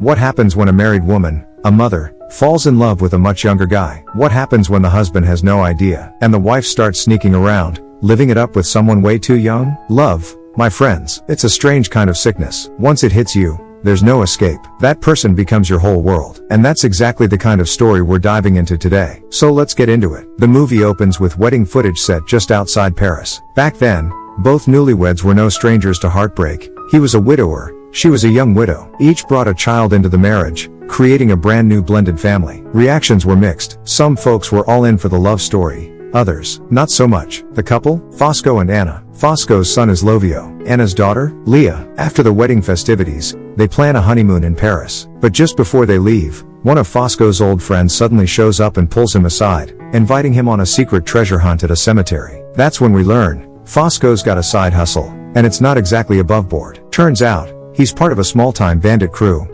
What happens when a married woman, a mother, falls in love with a much younger guy? What happens when the husband has no idea, and the wife starts sneaking around, living it up with someone way too young? Love, my friends, it's a strange kind of sickness. Once it hits you, there's no escape. That person becomes your whole world. And that's exactly the kind of story we're diving into today. So let's get into it. The movie opens with wedding footage set just outside Paris. Back then, both newlyweds were no strangers to heartbreak. He was a widower, she was a young widow. Each brought a child into the marriage, creating a brand new blended family. Reactions were mixed. Some folks were all in for the love story. Others, not so much. The couple, Fosco and Anna. Fosco's son is Lovio. Anna's daughter, Leah. After the wedding festivities, they plan a honeymoon in Paris. But just before they leave, one of Fosco's old friends suddenly shows up and pulls him aside, inviting him on a secret treasure hunt at a cemetery. That's when we learn, Fosco's got a side hustle, and it's not exactly above board. Turns out, he's part of a small-time bandit crew.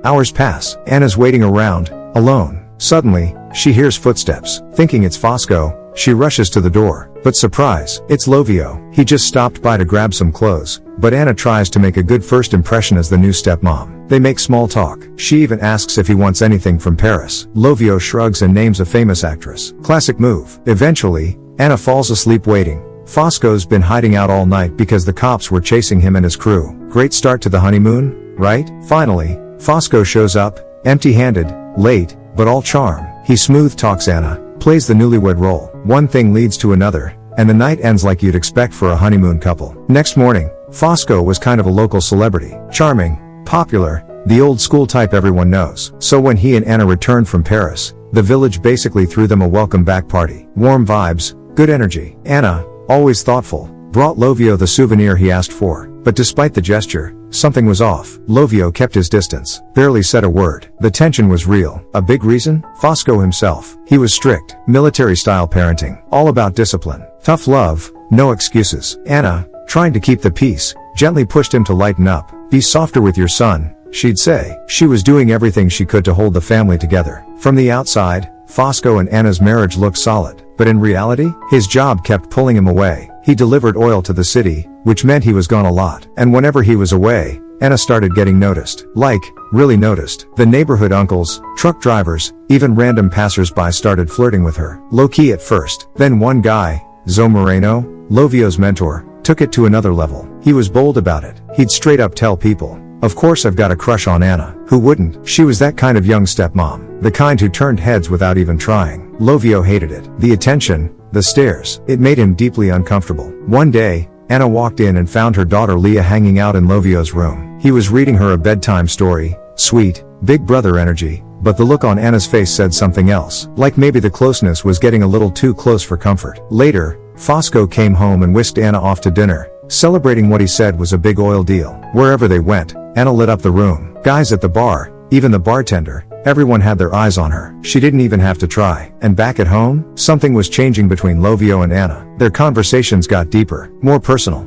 Hours pass. Anna's waiting around, alone. Suddenly, she hears footsteps. Thinking it's Fosco, she rushes to the door. But surprise, it's Lovio. He just stopped by to grab some clothes, but Anna tries to make a good first impression as the new stepmom. They make small talk. She even asks if he wants anything from Paris. Lovio shrugs and names a famous actress. Classic move. Eventually, Anna falls asleep waiting. Fosco's been hiding out all night because the cops were chasing him and his crew. Great start to the honeymoon, right? Finally, Fosco shows up, empty-handed, late, but all charm. He smooth talks Anna, plays the newlywed role. One thing leads to another, and the night ends like you'd expect for a honeymoon couple. Next morning, Fosco was kind of a local celebrity. Charming, popular, the old school type everyone knows. So when he and Anna returned from Paris, the village basically threw them a welcome back party. Warm vibes, good energy. Anna, always thoughtful, brought Lovio the souvenir he asked for. But despite the gesture, something was off. Lovio kept his distance, barely said a word. The tension was real. A big reason? Fosco himself. He was strict, military-style parenting, all about discipline. Tough love, no excuses. Anna, trying to keep the peace, gently pushed him to lighten up. Be softer with your son, she'd say. She was doing everything she could to hold the family together. From the outside, Fosco and Anna's marriage looked solid. But in reality, his job kept pulling him away. He delivered oil to the city, which meant he was gone a lot. And whenever he was away, Anna started getting noticed. Like, really noticed. The neighborhood uncles, truck drivers, even random passers-by started flirting with her. Low-key at first. Then one guy, Zoe Moreno, Lovio's mentor, took it to another level. He was bold about it. He'd straight up tell people, "Of course I've got a crush on Anna." Who wouldn't? She was that kind of young stepmom. The kind who turned heads without even trying. Lovio hated it. The attention, the stares. It made him deeply uncomfortable. One day, Anna walked in and found her daughter Leah hanging out in Lovio's room. He was reading her a bedtime story. Sweet, big brother energy. But the look on Anna's face said something else. Like maybe the closeness was getting a little too close for comfort. Later, Fosco came home and whisked Anna off to dinner, celebrating what he said was a big oil deal. Wherever they went, Anna lit up the room. Guys at the bar, even the bartender, everyone had their eyes on her. She didn't even have to try. And back at home, something was changing between Lovio and Anna. Their conversations got deeper, more personal.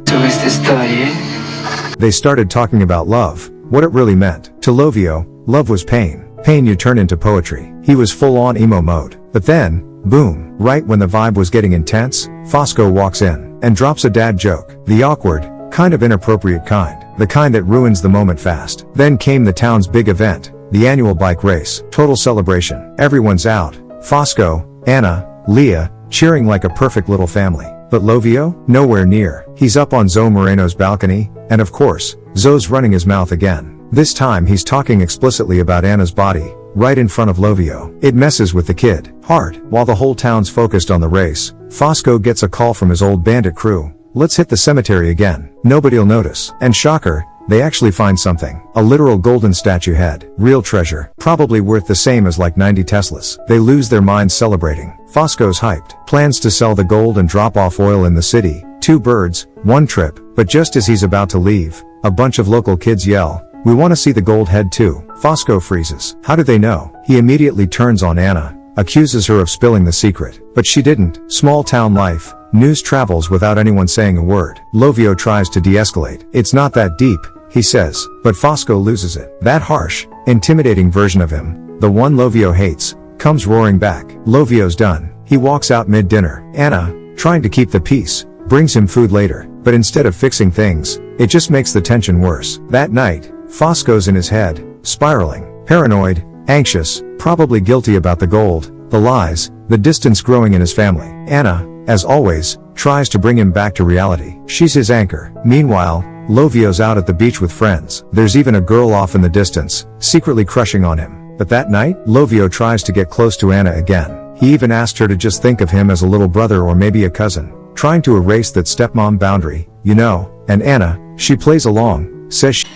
They started talking about love, what it really meant. To Lovio, love was pain. Pain you turn into poetry. He was full-on emo mode. But then, boom, right when the vibe was getting intense, Fosco walks in and drops a dad joke. The awkward, kind of inappropriate kind. The kind that ruins the moment fast. Then came the town's big event, the annual bike race. Total celebration. Everyone's out. Fosco, Anna, Leah, cheering like a perfect little family. But Lovio? Nowhere near. He's up on Zoe Moreno's balcony, and of course, Zoe's running his mouth again. This time he's talking explicitly about Anna's body, right in front of Lovio. It messes with the kid. Hard. While the whole town's focused on the race, Fosco gets a call from his old bandit crew. Let's hit the cemetery again. Nobody'll notice. And shocker, they actually find something. A literal golden statue head. Real treasure. Probably worth the same as like 90 Teslas. They lose their minds celebrating. Fosco's hyped. Plans to sell the gold and drop off oil in the city. 2 birds, 1 trip. But just as he's about to leave, a bunch of local kids yell, "We want to see the gold head too." Fosco freezes. How do they know? He immediately turns on Anna, accuses her of spilling the secret. But she didn't. Small town life. News travels without anyone saying a word. Lovio tries to de-escalate. "It's not that deep," he says. But Fosco loses it. That harsh, intimidating version of him, the one Lovio hates, comes roaring back. Lovio's done. He walks out mid-dinner. Anna, trying to keep the peace, brings him food later. But instead of fixing things, it just makes the tension worse. That night, Fosco's in his head, spiraling, paranoid, anxious, probably guilty about the gold, the lies, the distance growing in his family. Anna, as always, tries to bring him back to reality. She's his anchor. Meanwhile, Lovio's out at the beach with friends. There's even a girl off in the distance, secretly crushing on him. But that night, Lovio tries to get close to Anna again. He even asked her to just think of him as a little brother or maybe a cousin, trying to erase that stepmom boundary, you know, and Anna, she plays along, says she.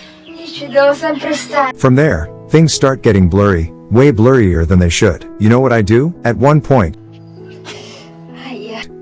From there, things start getting blurry, way blurrier than they should. You know what I do? At one point,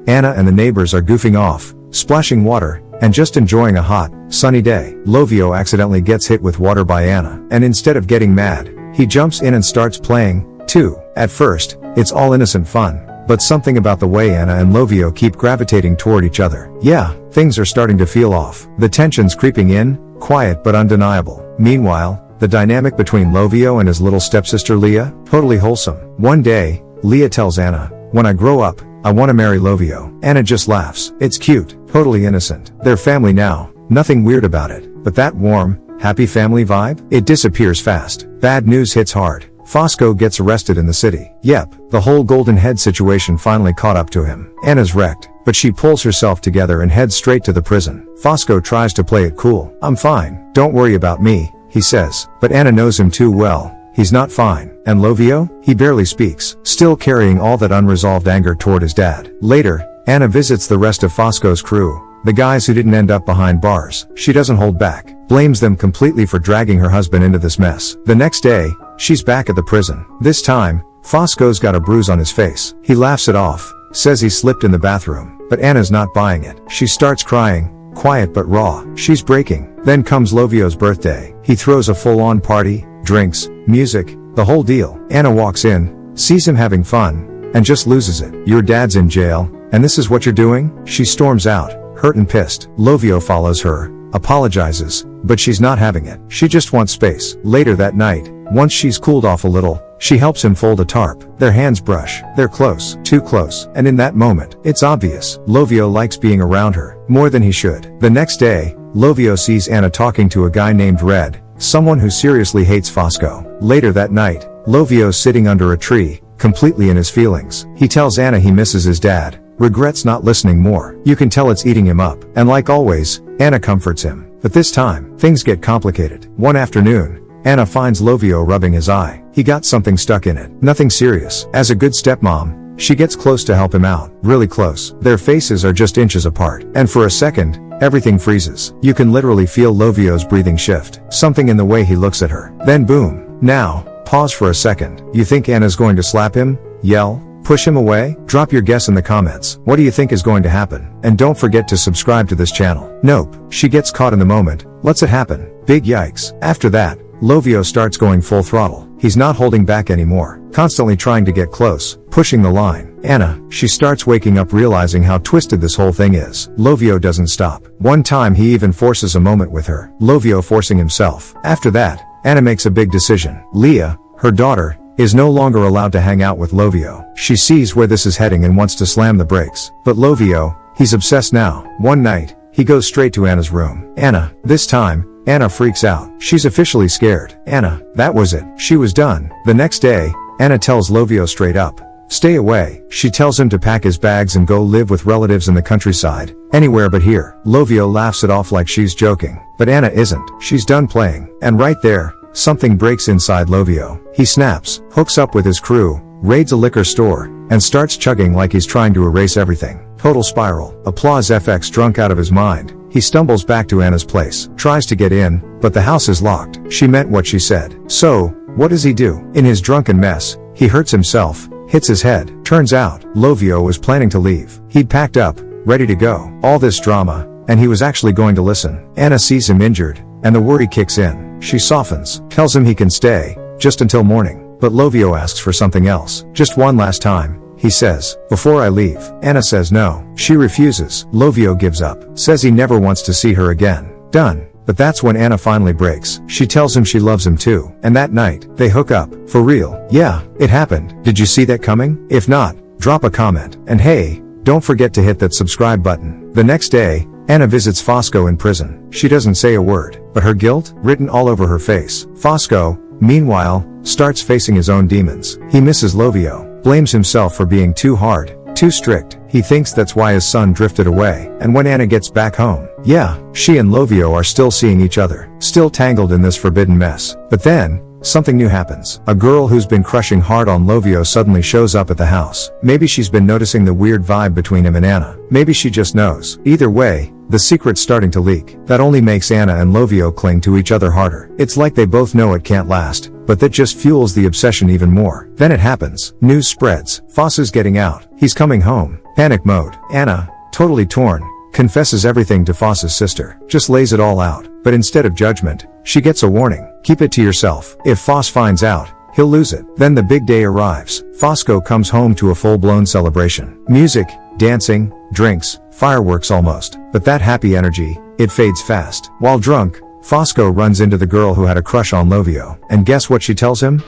Anna and the neighbors are goofing off, splashing water, and just enjoying a hot, sunny day. Lovio accidentally gets hit with water by Anna, and instead of getting mad, he jumps in and starts playing, too. At first, it's all innocent fun, but something about the way Anna and Lovio keep gravitating toward each other. Yeah, things are starting to feel off. The tension's creeping in, quiet but undeniable. Meanwhile, the dynamic between Lovio and his little stepsister Leah, totally wholesome. One day, Leah tells Anna, "When I grow up, I want to marry Lovio." Anna just laughs. It's cute, totally innocent. They're family now, nothing weird about it. But that warm, happy family vibe? It disappears fast. Bad news hits hard. Fosco gets arrested in the city. Yep, the whole golden head situation finally caught up to him. Anna's wrecked, but she pulls herself together and heads straight to the prison. Fosco tries to play it cool. "I'm fine, don't worry about me," he says. But Anna knows him too well. He's not fine. And Lovio? He barely speaks, still carrying all that unresolved anger toward his dad. Later, Anna visits the rest of Fosco's crew, the guys who didn't end up behind bars. She doesn't hold back, blames them completely for dragging her husband into this mess. The next day, she's back at the prison. This time, Fosco's got a bruise on his face. He laughs it off, says he slipped in the bathroom. But Anna's not buying it. She starts crying, quiet but raw. She's breaking. Then comes Lovio's birthday. He throws a full-on party, drinks, music, the whole deal. Anna walks in, sees him having fun, and just loses it. "Your dad's in jail, and this is what you're doing?" She storms out, hurt and pissed. Lovio follows her, apologizes, but she's not having it. She just wants space. Later that night, once she's cooled off a little, she helps him fold a tarp. Their hands brush. They're close, too close. And in that moment, it's obvious. Lovio likes being around her, more than he should. The next day, Lovio sees Anna talking to a guy named Red, someone who seriously hates Fosco. Later that night, Lovio's sitting under a tree, completely in his feelings. He tells Anna he misses his dad, regrets not listening more. You can tell it's eating him up. And like always, Anna comforts him. But this time, things get complicated. One afternoon, Anna finds Lovio rubbing his eye. He got something stuck in it. Nothing serious. As a good stepmom, she gets close to help him out. Really close. Their faces are just inches apart. And for a second, everything freezes. You can literally feel Lovio's breathing shift. Something in the way he looks at her. Then boom. Now, pause for a second. You think Anna's going to slap him? Yell? Push him away? Drop your guess in the comments. What do you think is going to happen? And don't forget to subscribe to this channel. Nope. She gets caught in the moment. Lets it happen. Big yikes. After that, Lovio starts going full throttle. He's not holding back anymore, constantly trying to get close, pushing the line. Anna, she starts waking up realizing how twisted this whole thing is. Lovio doesn't stop. One time he even forces a moment with her. Lovio forcing himself. After that, Anna makes a big decision. Leah, her daughter, is no longer allowed to hang out with Lovio. She sees where this is heading and wants to slam the brakes. But Lovio, he's obsessed now. One night, he goes straight to Anna's room. Anna, this time, Anna freaks out. She's officially scared. Anna, that was it. She was done. The next day, Anna tells Lovio straight up, stay away. She tells him to pack his bags and go live with relatives in the countryside. Anywhere but here. Lovio laughs it off like she's joking. But Anna isn't. She's done playing. And right there, something breaks inside Lovio. He snaps, hooks up with his crew, raids a liquor store, and starts chugging like he's trying to erase everything. Total spiral. Applause FX drunk out of his mind. He stumbles back to Anna's place, tries to get in, but the house is locked. She meant what she said. So, what does he do? In his drunken mess, he hurts himself, hits his head. Turns out, Lovio was planning to leave. He'd packed up, ready to go. All this drama, and he was actually going to listen. Anna sees him injured, and the worry kicks in. She softens, tells him he can stay, just until morning. But Lovio asks for something else. Just one last time, he says, before I leave. Anna says no. She refuses. Lovio gives up, says he never wants to see her again. Done. But that's when Anna finally breaks. She tells him she loves him too. And that night, they hook up. For real. Yeah, it happened. Did you see that coming? If not, drop a comment. And hey, don't forget to hit that subscribe button. The next day, Anna visits Fosco in prison. She doesn't say a word, but her guilt, written all over her face. Fosco, meanwhile, starts facing his own demons. He misses Lovio, blames himself for being too hard, too strict. He thinks that's why his son drifted away. And when Anna gets back home, yeah, she and Lovio are still seeing each other, still tangled in this forbidden mess. But then, something new happens. A girl who's been crushing hard on Lovio suddenly shows up at the house. Maybe she's been noticing the weird vibe between him and Anna. Maybe she just knows. Either way, the secret's starting to leak. That only makes Anna and Lovio cling to each other harder. It's like they both know it can't last, but that just fuels the obsession even more. Then it happens. News spreads. Foss is getting out. He's coming home. Panic mode. Anna, totally torn, confesses everything to Foss's sister. Just lays it all out. But instead of judgment, she gets a warning. Keep it to yourself. If Foss finds out, he'll lose it. Then the big day arrives. Fosco comes home to a full-blown celebration. Music, dancing, drinks, fireworks almost. But that happy energy, it fades fast. While drunk, Fosco runs into the girl who had a crush on Lovio. And guess what she tells him?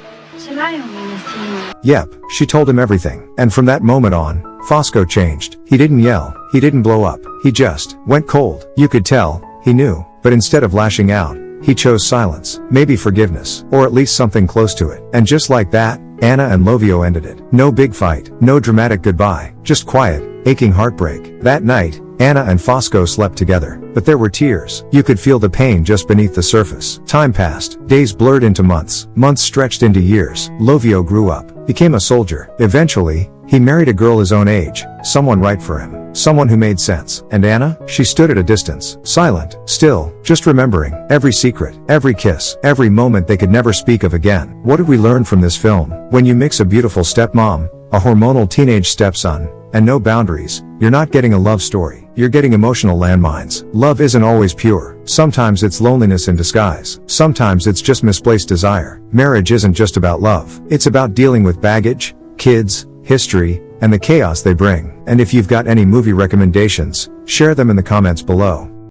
Yep, she told him everything. And from that moment on, Fosco changed. He didn't yell. He didn't blow up. He just went cold. You could tell, he knew. But instead of lashing out, he chose silence, maybe forgiveness, or at least something close to it. And just like that, Anna and Lovio ended it. No big fight, no dramatic goodbye, just quiet, aching heartbreak. That night, Anna and Fosco slept together, but there were tears. You could feel the pain just beneath the surface. Time passed. Days blurred into months. Months stretched into years. Lovio grew up, became a soldier. Eventually, he married a girl his own age, someone right for him, someone who made sense. And Anna? She stood at a distance, silent, still, just remembering every secret, every kiss, every moment they could never speak of again. What did we learn from this film? When you mix a beautiful stepmom, a hormonal teenage stepson, and no boundaries, you're not getting a love story. You're getting emotional landmines. Love isn't always pure. Sometimes it's loneliness in disguise. Sometimes it's just misplaced desire. Marriage isn't just about love. It's about dealing with baggage, kids, history, and the chaos they bring. And if you've got any movie recommendations, share them in the comments below.